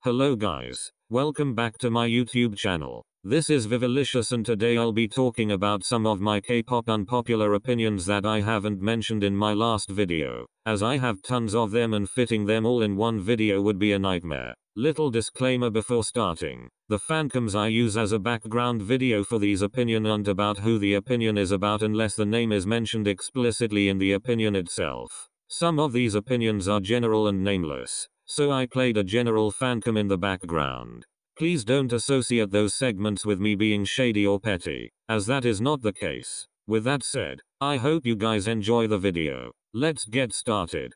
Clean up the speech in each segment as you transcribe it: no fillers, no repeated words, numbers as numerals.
Hello guys, welcome back to my YouTube channel. This is Vivalicious and today I'll be talking about some of my K-pop unpopular opinions that I haven't mentioned in my last video, as I have tons of them and fitting them all in one video would be a nightmare. Little disclaimer before starting. The fancams I use as a background video for these opinion aren't about who the opinion is about unless the name is mentioned explicitly in the opinion itself. Some of these opinions are general and nameless, so I played a general fancam in the background. Please don't associate those segments with me being shady or petty, as that is not the case. With that said, I hope you guys enjoy the video. Let's get started.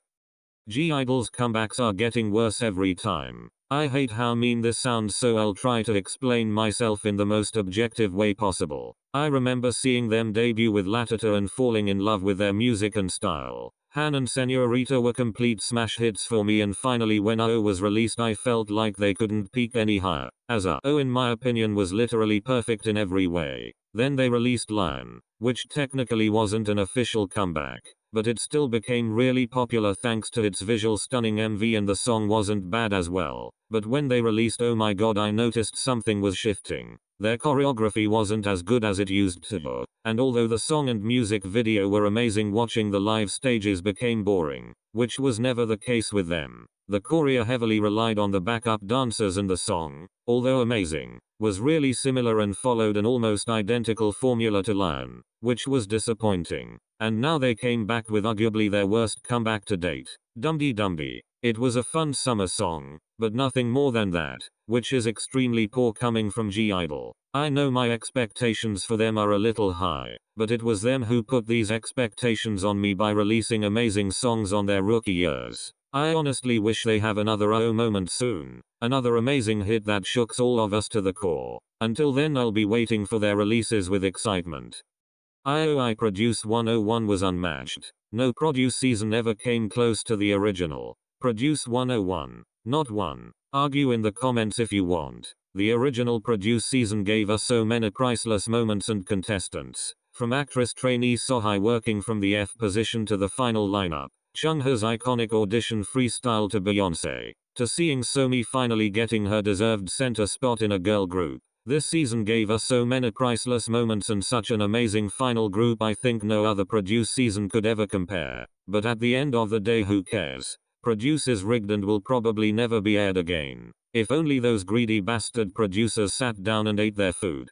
G-Idol's comebacks are getting worse every time. I hate how mean this sounds, so I'll try to explain myself in the most objective way possible. I remember seeing them debut with Latita and falling in love with their music and style. Han and Senorita were complete smash hits for me, and finally when O was released I felt like they couldn't peak any higher, as O in my opinion was literally perfect in every way. Then they released Lion, which technically wasn't an official comeback, but it still became really popular thanks to its visual stunning MV, and the song wasn't bad as well. But when they released Oh My God, I noticed something was shifting. Their choreography wasn't as good as it used to, and although the song and music video were amazing, watching the live stages became boring, which was never the case with them. The choreo heavily relied on the backup dancers, and the song, although amazing, was really similar and followed an almost identical formula to Lion, which was disappointing. And now they came back with arguably their worst comeback to date, Dum Dee Dum Dee. It was a fun summer song, but nothing more than that, which is extremely poor coming from G-Idol. I know my expectations for them are a little high, but it was them who put these expectations on me by releasing amazing songs on their rookie years. I honestly wish they have another O moment soon, another amazing hit that shooks all of us to the core. Until then I'll be waiting for their releases with excitement. IOI Produce 101 was unmatched. No Produce season ever came close to the original. Produce 101, not one. Argue in the comments if you want. The original Produce season gave us so many priceless moments and contestants, from actress trainee Sohai working from the F position to the final lineup, Chungha's iconic audition freestyle to Beyonce, to seeing Somi finally getting her deserved center spot in a girl group. This season gave us so many priceless moments and such an amazing final group. I think no other Produce season could ever compare. But at the end of the day, who cares? Produce is rigged and will probably never be aired again. If only those greedy bastard producers sat down and ate their food.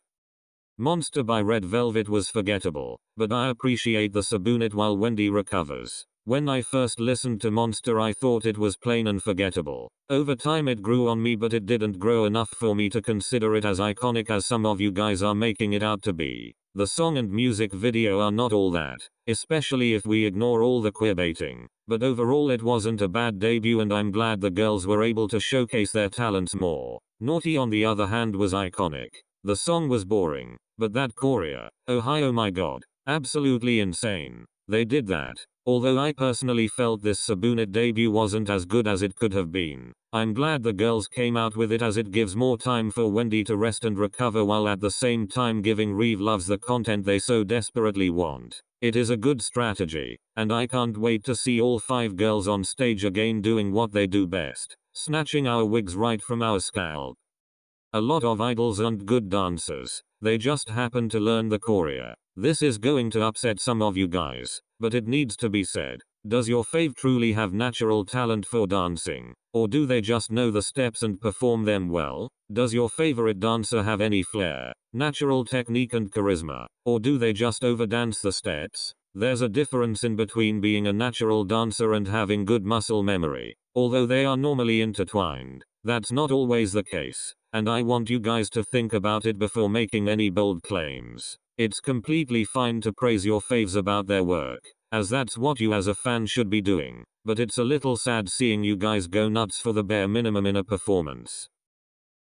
Monsta by Red Velvet was forgettable, but I appreciate the subunit while Wendy recovers. When I first listened to Monsta I thought it was plain and forgettable. Over time it grew on me, but it didn't grow enough for me to consider it as iconic as some of you guys are making it out to be. The song and music video are not all that, especially if we ignore all the queerbaiting. But overall it wasn't a bad debut, and I'm glad the girls were able to showcase their talents more. Naughty on the other hand was iconic. The song was boring, but that choreo, oh my god, absolutely insane. They did that. Although I personally felt this subunit debut wasn't as good as it could have been, I'm glad the girls came out with it, as it gives more time for Wendy to rest and recover while at the same time giving Reeve loves the content they so desperately want. It is a good strategy, and I can't wait to see all 5 girls on stage again doing what they do best, snatching our wigs right from our scalp. A lot of idols aren't good dancers, they just happen to learn the choreo. This is going to upset some of you guys, but it needs to be said. Does your fave truly have natural talent for dancing? Or do they just know the steps and perform them well? Does your favorite dancer have any flair, natural technique and charisma? Or do they just overdance the steps? There's a difference in between being a natural dancer and having good muscle memory. Although they are normally intertwined, that's not always the case, and I want you guys to think about it before making any bold claims. It's completely fine to praise your faves about their work, as that's what you as a fan should be doing, but it's a little sad seeing you guys go nuts for the bare minimum in a performance.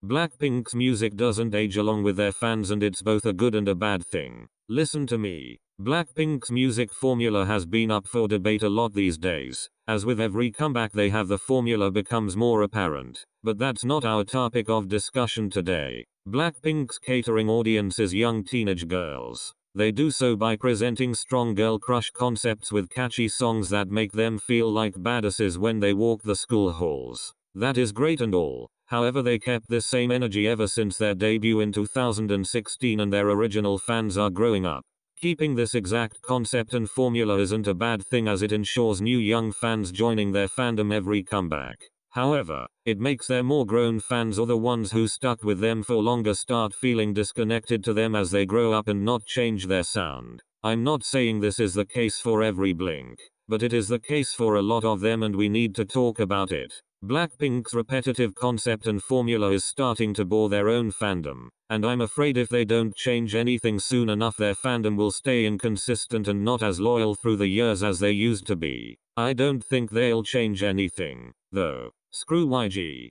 Blackpink's music doesn't age along with their fans, and it's both a good and a bad thing. Listen to me. Blackpink's music formula has been up for debate a lot these days. As with every comeback they have, the formula becomes more apparent. But that's not our topic of discussion today. Blackpink's catering audience is young teenage girls. They do so by presenting strong girl crush concepts with catchy songs that make them feel like badasses when they walk the school halls. That is great and all, However, they kept this same energy ever since their debut in 2016, and their original fans are growing up. Keeping this exact concept and formula isn't a bad thing, as it ensures new young fans joining their fandom every comeback. However, it makes their more grown fans, or the ones who stuck with them for longer, start feeling disconnected to them as they grow up and not change their sound. I'm not saying this is the case for every Blink, but it is the case for a lot of them, and we need to talk about it. Blackpink's repetitive concept and formula is starting to bore their own fandom, and I'm afraid if they don't change anything soon enough, their fandom will stay inconsistent and not as loyal through the years as they used to be. I don't think they'll change anything, though. Screw YG.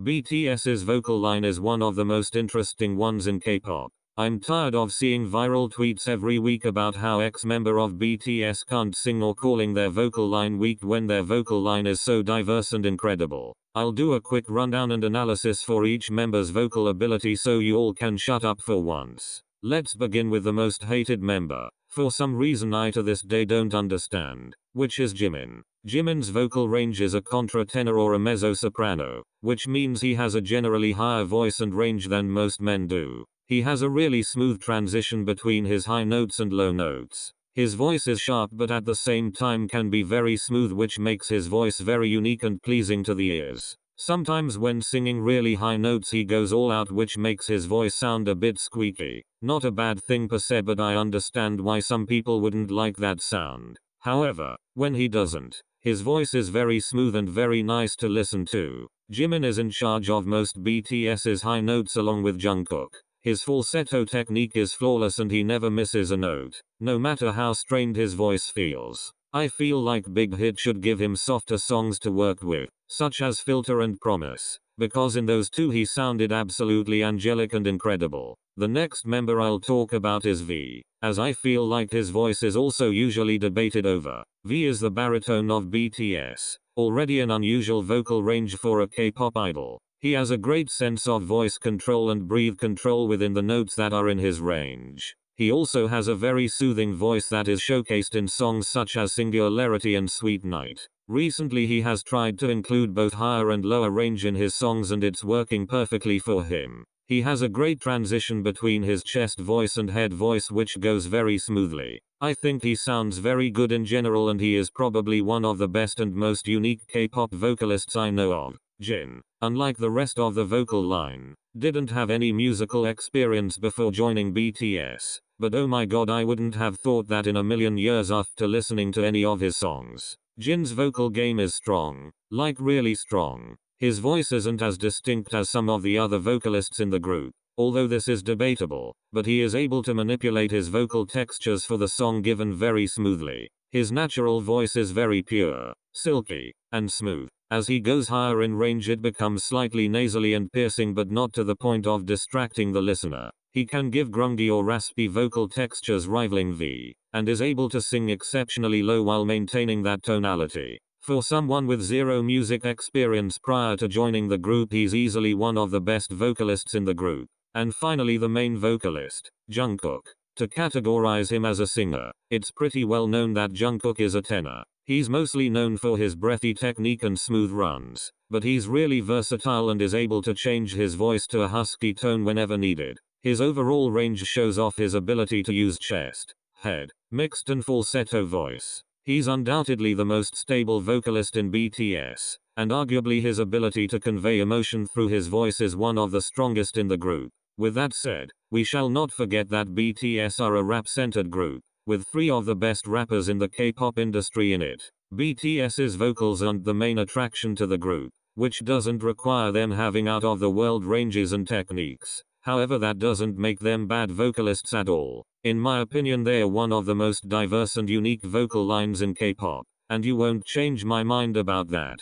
BTS's vocal line is one of the most interesting ones in K-pop. I'm tired of seeing viral tweets every week about how ex-member of BTS can't sing, or calling their vocal line weak when their vocal line is so diverse and incredible. I'll do a quick rundown and analysis for each member's vocal ability so you all can shut up for once. Let's begin with the most hated member, for some reason I to this day don't understand, which is Jimin. Jimin's vocal range is a contratenor or a mezzo-soprano, which means he has a generally higher voice and range than most men do. He has a really smooth transition between his high notes and low notes. His voice is sharp but at the same time can be very smooth, which makes his voice very unique and pleasing to the ears. Sometimes when singing really high notes he goes all out, which makes his voice sound a bit squeaky. Not a bad thing per se, but I understand why some people wouldn't like that sound. However, when he doesn't, his voice is very smooth and very nice to listen to. Jimin is in charge of most BTS's high notes along with Jungkook. His falsetto technique is flawless and he never misses a note, no matter how strained his voice feels. I feel like bighit should give him softer songs to work with, such as Filter and Promise, because in those two he sounded absolutely angelic and incredible. The next member I'll talk about is V, as I feel like his voice is also usually debated over. V is the baritone of BTS, already an unusual vocal range for a K-pop idol. He has a great sense of voice control and breathe control within the notes that are in his range. He also has a very soothing voice that is showcased in songs such as Singularity and Sweet Night. Recently he has tried to include both higher and lower range in his songs and it's working perfectly for him. He has a great transition between his chest voice and head voice, which goes very smoothly. I think he sounds very good in general, and he is probably one of the best and most unique K-pop vocalists I know of. Jin, unlike the rest of the vocal line, didn't have any musical experience before joining BTS, but oh my god, I wouldn't have thought that in a million years after listening to any of his songs. Jin's vocal game is strong, like really strong. His voice isn't as distinct as some of the other vocalists in the group, although this is debatable, but he is able to manipulate his vocal textures for the song given very smoothly. His natural voice is very pure, silky, and smooth. As he goes higher in range it becomes slightly nasally and piercing, but not to the point of distracting the listener. He can give grungy or raspy vocal textures rivaling V, and is able to sing exceptionally low while maintaining that tonality. For someone with zero music experience prior to joining the group, he's easily one of the best vocalists in the group. And finally, the main vocalist, Jungkook. To categorize him as a singer, it's pretty well known that Jungkook is a tenor. He's mostly known for his breathy technique and smooth runs, but he's really versatile and is able to change his voice to a husky tone whenever needed. His overall range shows off his ability to use chest, head, mixed and falsetto voice. He's undoubtedly the most stable vocalist in BTS, and arguably his ability to convey emotion through his voice is one of the strongest in the group. With that said, we shall not forget that BTS are a rap-centered group, with 3 of the best rappers in the K-pop industry in it. BTS's vocals aren't the main attraction to the group, which doesn't require them having out-of-the-world ranges and techniques. However, that doesn't make them bad vocalists at all. In my opinion, they are one of the most diverse and unique vocal lines in K-pop, and you won't change my mind about that.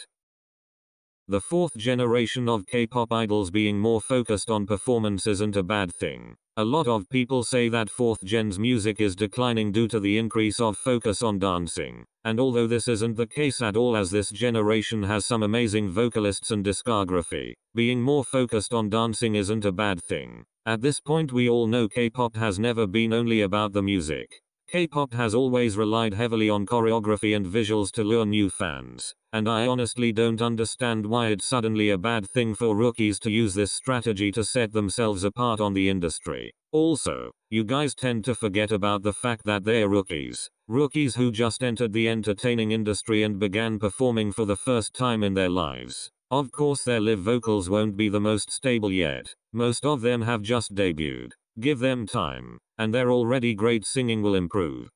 The 4th generation of K-pop idols being more focused on performance isn't a bad thing. A lot of people say that 4th gen's music is declining due to the increase of focus on dancing. And although this isn't the case at all, as this generation has some amazing vocalists and discography, being more focused on dancing isn't a bad thing. At this point we all know K-pop has never been only about the music. K-pop has always relied heavily on choreography and visuals to lure new fans, and I honestly don't understand why it's suddenly a bad thing for rookies to use this strategy to set themselves apart on the industry. Also, you guys tend to forget about the fact that they're rookies. Rookies who just entered the entertaining industry and began performing for the first time in their lives. Of course their live vocals won't be the most stable yet. Most of them have just debuted. Give them time, and their already great singing will improve.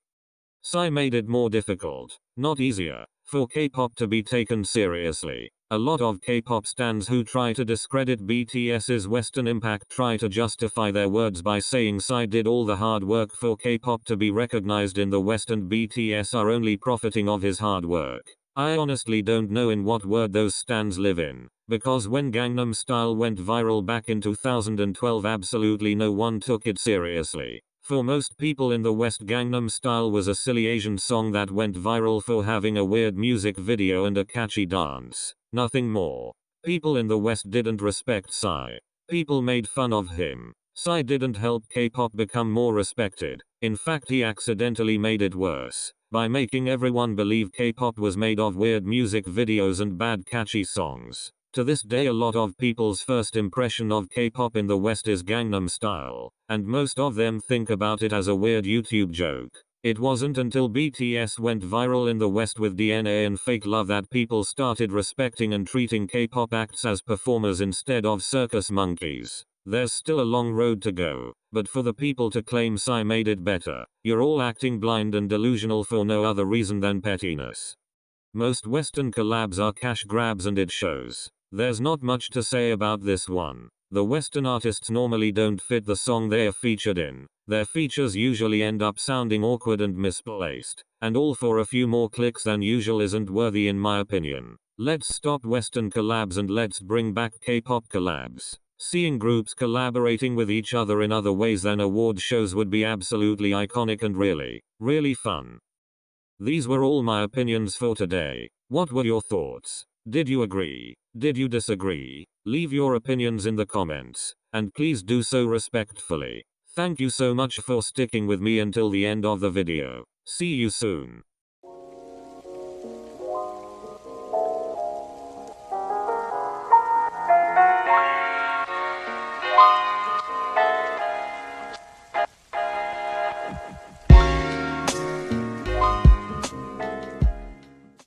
Psy made it more difficult, not easier, for K-pop to be taken seriously. A lot of K-pop stans who try to discredit BTS's Western impact try to justify their words by saying Psy did all the hard work for K-pop to be recognized in the West and BTS are only profiting of his hard work. I honestly don't know in what world those stans live in, because when Gangnam Style went viral back in 2012 absolutely no one took it seriously. For most people in the West, Gangnam Style was a silly Asian song that went viral for having a weird music video and a catchy dance. Nothing more. People in the West didn't respect Psy. People made fun of him. Psy didn't help K-pop become more respected. In fact, he accidentally made it worse by making everyone believe K-pop was made of weird music videos and bad catchy songs. To this day a lot of people's first impression of K-pop in the West is Gangnam Style, and most of them think about it as a weird YouTube joke. It wasn't until BTS went viral in the West with DNA and Fake Love that people started respecting and treating K-pop acts as performers instead of circus monkeys. There's still a long road to go, but for the people to claim Psy made it better, you're all acting blind and delusional for no other reason than pettiness. Most Western collabs are cash grabs and it shows. There's not much to say about this one. The Western artists normally don't fit the song they are featured in. Their features usually end up sounding awkward and misplaced, and all for a few more clicks than usual isn't worthy in my opinion. Let's stop Western collabs and let's bring back K-pop collabs. Seeing groups collaborating with each other in other ways than award shows would be absolutely iconic and really fun. These were all my opinions for today. What were your thoughts? Did you agree? Did you disagree? Leave your opinions in the comments, and please do so respectfully. Thank you so much for sticking with me until the end of the video. See you soon.